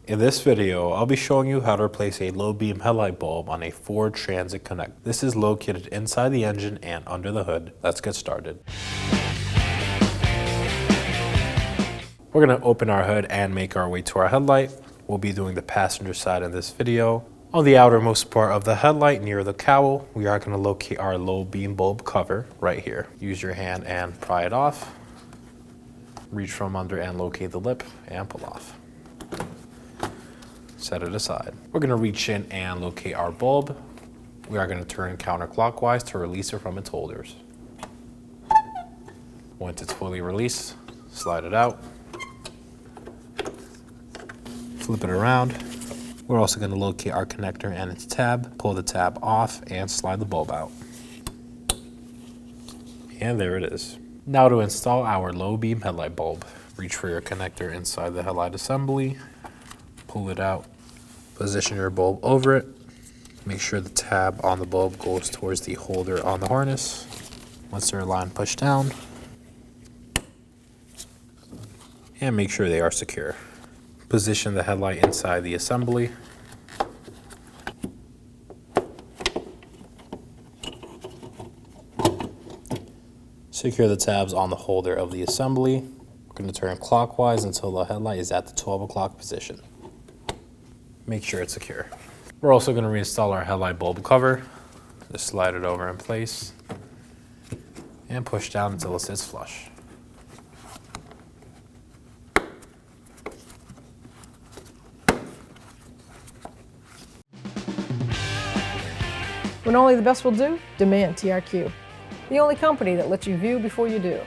In this video, I'll be showing you how to replace a low beam headlight bulb on a Ford Transit Connect. This is located inside the engine and under the hood. Let's get started. We're going to open our hood and make our way to our headlight. We'll be doing the passenger side in this video. On the outermost part of the headlight near the cowl, we are going to locate our low beam bulb cover right here. Use your hand and pry it off. Reach from under and locate the lip and pull off. Set it aside. We're going to reach in and locate our bulb. We are going to turn counterclockwise to release it from its holders. Once it's fully released, slide it out. Flip it around. We're also going to locate our connector and its tab, pull the tab off, and slide the bulb out. And there it is. Now to install our low beam headlight bulb. Reach for your connector inside the headlight assembly, pull it out, position your bulb over it. Make sure the tab on the bulb goes towards the holder on the harness. Once they're aligned, push down. And make sure they are secure. Position the headlight inside the assembly. Secure the tabs on the holder of the assembly. We're going to turn clockwise until the headlight is at the 12 o'clock position. Make sure it's secure. We're also going to reinstall our headlight bulb cover. Just slide it over in place and push down until it sits flush. When only the best will do, demand TRQ. The only company that lets you view before you do.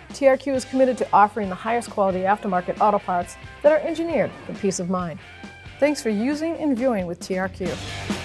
TRQ is committed to offering the highest quality aftermarket auto parts that are engineered for peace of mind. Thanks for using and viewing with TRQ.